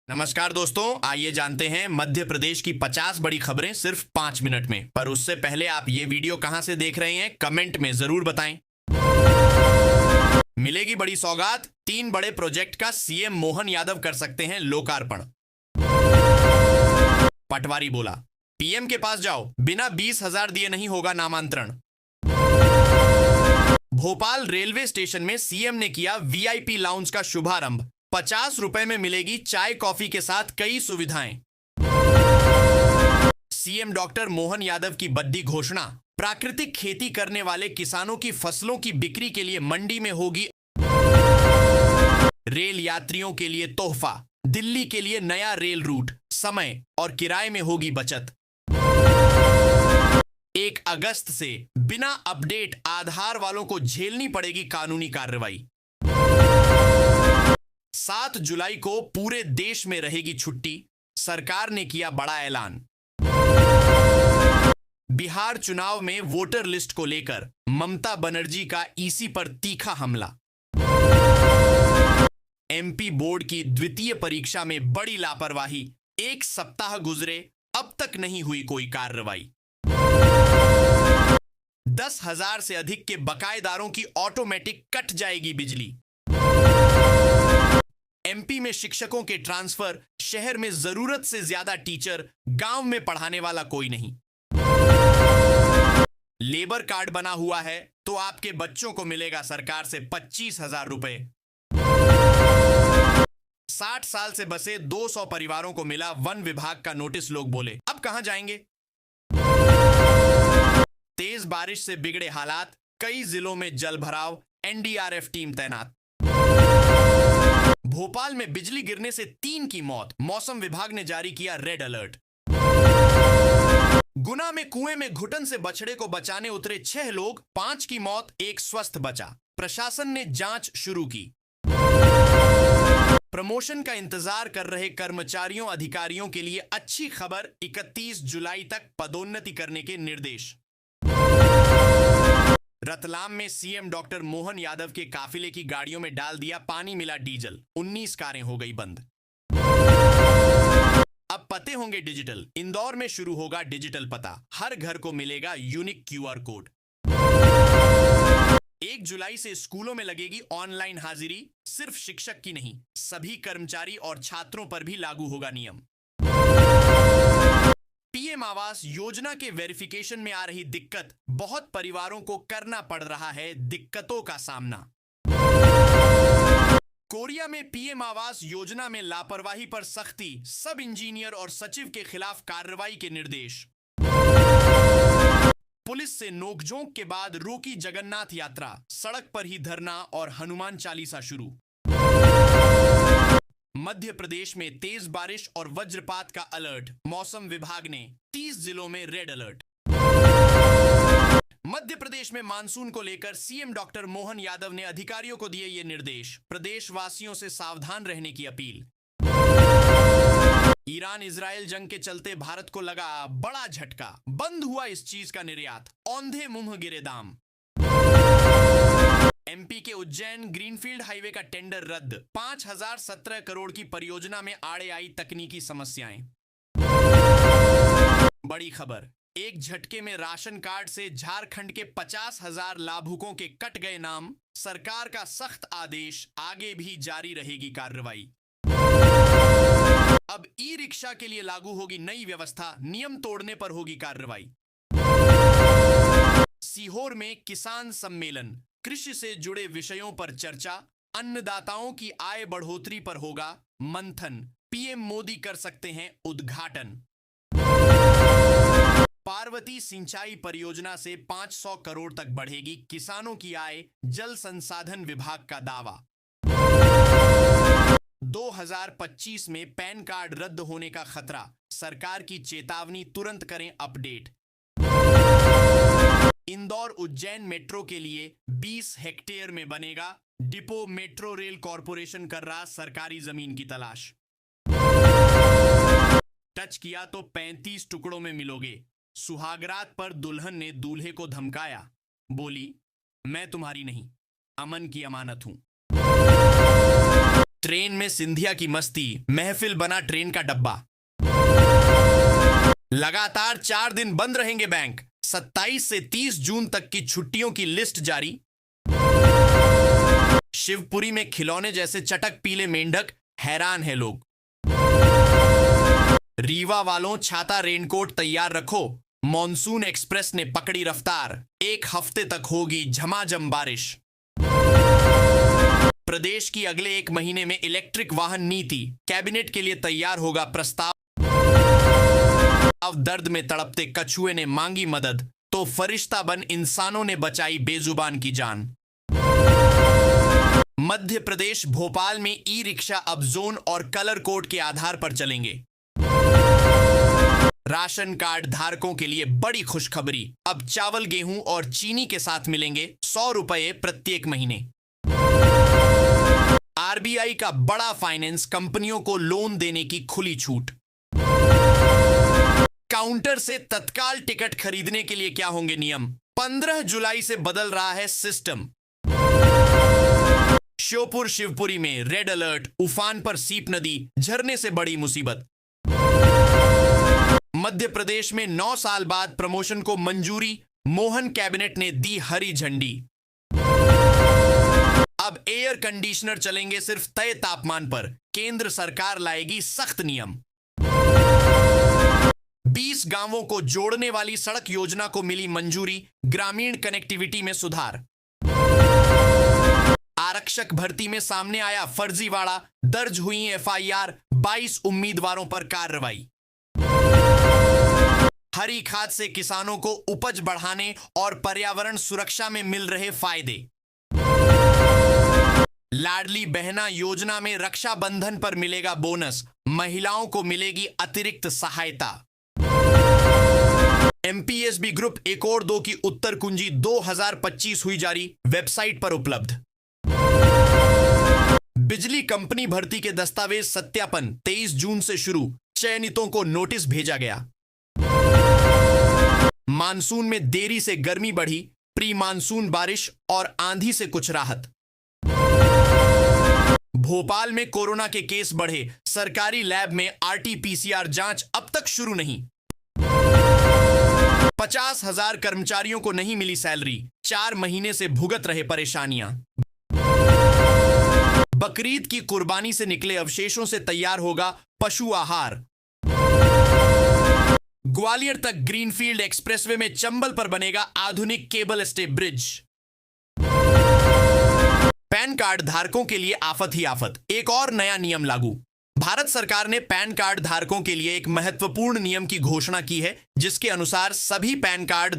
नमस्कार दोस्तों, आइए जानते हैं मध्य प्रदेश की 50 बड़ी खबरें सिर्फ 5 मिनट में। पर उससे पहले आप ये वीडियो कहां से देख रहे हैं कमेंट में जरूर बताएं। मिलेगी बड़ी सौगात, 3 बड़े प्रोजेक्ट का सीएम मोहन यादव कर सकते हैं लोकार्पण। पटवारी बोला, पीएम के पास जाओ, बिना 20,000 दिए नहीं होगा नामांतरण। भोपाल रेलवे स्टेशन में सीएम ने किया वीआईपी लाउंज का शुभारंभ। 50 रुपए में मिलेगी चाय कॉफी के साथ कई सुविधाएं। सीएम डॉक्टर मोहन यादव की बड़ी घोषणा, प्राकृतिक खेती करने वाले किसानों की फसलों की बिक्री के लिए मंडी में होगी। रेल यात्रियों के लिए तोहफा, दिल्ली के लिए नया रेल रूट, समय और किराए में होगी बचत। 1 अगस्त से बिना अपडेट आधार वालों को झेलनी पड़ेगी कानूनी कार्रवाई। 7 जुलाई को पूरे देश में रहेगी छुट्टी, सरकार ने किया बड़ा ऐलान। बिहार चुनाव में वोटर लिस्ट को लेकर ममता बनर्जी का ईसी पर तीखा हमला। एमपी बोर्ड की द्वितीय परीक्षा में बड़ी लापरवाही, 1 सप्ताह गुजरे अब तक नहीं हुई कोई कार्रवाई। 10,000 से अधिक के बकायेदारों की ऑटोमेटिक कट जाएगी बिजली। एमपी में शिक्षकों के ट्रांसफर, शहर में जरूरत से ज्यादा टीचर, गांव में पढ़ाने वाला कोई नहीं। लेबर कार्ड बना हुआ है तो आपके बच्चों को मिलेगा सरकार से 25,000 रुपए। 60 साल से बसे 200 परिवारों को मिला वन विभाग का नोटिस। लोग बोले, अब कहां जाएंगे। तेज बारिश से बिगड़े हालात, कई जिलों में जलभराव, एनडीआरएफ टीम तैनात। भोपाल में बिजली गिरने से 3 की मौत, मौसम विभाग ने जारी किया रेड अलर्ट। गुना में कुएं में घुटन से बछड़े को बचाने उतरे 6 लोग, 5 की मौत, 1 स्वस्थ बचा। प्रशासन ने जांच शुरू की। प्रमोशन का इंतजार कर रहे कर्मचारियों अधिकारियों के लिए अच्छी खबर, 31 जुलाई तक पदोन्नति करने के निर्देश। रतलाम में सीएम डॉक्टर मोहन यादव के काफिले की गाड़ियों में डाल दिया पानी मिला डीजल, 19 कारें हो गई बंद। अब पते होंगे डिजिटल, इंदौर में शुरू होगा डिजिटल पता, हर घर को मिलेगा यूनिक क्यूआर कोड। 1 जुलाई से स्कूलों में लगेगी ऑनलाइन हाजिरी, सिर्फ शिक्षक की नहीं, सभी कर्मचारी और छात्रों पर भी लागू होगा नियम। पीएम आवास योजना के वेरिफिकेशन में आ रही दिक्कत, बहुत परिवारों को करना पड़ रहा है दिक्कतों का सामना। कोरिया में पीएम आवास योजना में लापरवाही पर सख्ती, सब इंजीनियर और सचिव के खिलाफ कार्रवाई के निर्देश। पुलिस से नोकझोंक के बाद रोकी जगन्नाथ यात्रा, सड़क पर ही धरना और हनुमान चालीसा शुरू। मध्य प्रदेश में तेज बारिश और वज्रपात का अलर्ट, मौसम विभाग ने 30 जिलों में रेड अलर्ट। मध्य प्रदेश में मानसून को लेकर सीएम डॉक्टर मोहन यादव ने अधिकारियों को दिए ये निर्देश, प्रदेशवासियों से सावधान रहने की अपील। ईरान इजराइल जंग के चलते भारत को लगा बड़ा झटका, बंद हुआ इस चीज का निर्यात, औंधे मुंह गिरे दाम। एमपी के उज्जैन ग्रीनफील्ड हाईवे का टेंडर रद्द, 5,017 करोड़ की परियोजना में आड़े आई तकनीकी समस्याएं। बड़ी खबर, एक झटके में राशन कार्ड से झारखंड के 50,000 लाभुकों के कट गए नाम, सरकार का सख्त आदेश, आगे भी जारी रहेगी कार्रवाई। अब ई रिक्शा के लिए लागू होगी नई व्यवस्था, नियम तोड़ने पर होगी कार्रवाई। सीहोर में किसान सम्मेलन, कृषि से जुड़े विषयों पर चर्चा, अन्नदाताओं की आय बढ़ोतरी पर होगा मंथन, पीएम मोदी कर सकते हैं उद्घाटन। पार्वती सिंचाई परियोजना से 500 करोड़ तक बढ़ेगी किसानों की आय, जल संसाधन विभाग का दावा। 2025 में पैन कार्ड रद्द होने का खतरा, सरकार की चेतावनी, तुरंत करें अपडेट। इंदौर उज्जैन मेट्रो के लिए 20 हेक्टेयर में बनेगा डिपो, मेट्रो रेल कॉरपोरेशन कर रहा सरकारी जमीन की तलाश। टच किया तो 35 टुकड़ों में मिलोगे, सुहागरात पर दुल्हन ने दूल्हे को धमकाया, बोली मैं तुम्हारी नहीं, अमन की अमानत हूं। ट्रेन में सिंधिया की मस्ती, महफिल बना ट्रेन का डब्बा। लगातार 4 दिन बंद रहेंगे बैंक, 27 से 30 जून तक की छुट्टियों की लिस्ट जारी। शिवपुरी में खिलौने जैसे चटक पीले मेंढक, हैरान है लोग। रीवा वालों छाता रेनकोट तैयार रखो, मॉनसून एक्सप्रेस ने पकड़ी रफ्तार, 1 हफ्ते तक होगी झमाझम बारिश। प्रदेश की अगले 1 महीने में इलेक्ट्रिक वाहन नीति, कैबिनेट के लिए तैयार होगा प्रस्ताव। अब दर्द में तड़पते कछुए ने मांगी मदद, तो फरिश्ता बन इंसानों ने बचाई बेजुबान की जान। मध्य प्रदेश भोपाल में ई रिक्शा अब जोन और कलर कोड के आधार पर चलेंगे। राशन कार्ड धारकों के लिए बड़ी खुशखबरी, अब चावल, गेहूं और चीनी के साथ मिलेंगे 100 रुपए प्रत्येक महीने। आरबीआई का बड़ा फाइनेंस कंपनियों को लोन देने की खुली छूट। काउंटर से तत्काल टिकट खरीदने के लिए क्या होंगे नियम, 15 जुलाई से बदल रहा है सिस्टम। श्योपुर शिवपुरी में रेड अलर्ट, उफान पर सीप नदी, झरने से बड़ी मुसीबत। मध्य प्रदेश में 9 साल बाद प्रमोशन को मंजूरी, मोहन कैबिनेट ने दी हरी झंडी। अब एयर कंडीशनर चलेंगे सिर्फ तय तापमान पर, केंद्र सरकार लाएगी सख्त नियम। 20 गांवों को जोड़ने वाली सड़क योजना को मिली मंजूरी, ग्रामीण कनेक्टिविटी में सुधार। आरक्षक भर्ती में सामने आया फर्जीवाड़ा, दर्ज हुई एफआईआर, 22 उम्मीदवारों पर कार्रवाई। हरी खाद से किसानों को उपज बढ़ाने और पर्यावरण सुरक्षा में मिल रहे फायदे। लाडली बहना योजना में रक्षाबंधन पर मिलेगा बोनस, महिलाओं को मिलेगी अतिरिक्त सहायता। एमपीएसबी ग्रुप 1 और 2 की उत्तर कुंजी 2025 हुई जारी, वेबसाइट पर उपलब्ध। बिजली कंपनी भर्ती के दस्तावेज सत्यापन 23 जून से शुरू, चयनितों को नोटिस भेजा गया। मानसून में देरी से गर्मी बढ़ी, प्री मानसून बारिश और आंधी से कुछ राहत। भोपाल में कोरोना के केस बढ़े, सरकारी लैब में आरटी-पीसीआर जांच अब तक शुरू नहीं। 50,000 कर्मचारियों को नहीं मिली सैलरी, 4 महीने से भुगत रहे परेशानियां। बकरीद की कुर्बानी से निकले अवशेषों से तैयार होगा पशु आहार। ग्वालियर तक ग्रीनफील्ड एक्सप्रेसवे में चंबल पर बनेगा आधुनिक cable stay bridge. Pan card धारकों के लिए आफत ही आफत, एक और नया नियम लागू। भारत सरकार ने पैन कार्ड धारकों के लिए एक महत्वपूर्ण नियम की घोषणा की है, जिसके अनुसार सभी पैन कार्ड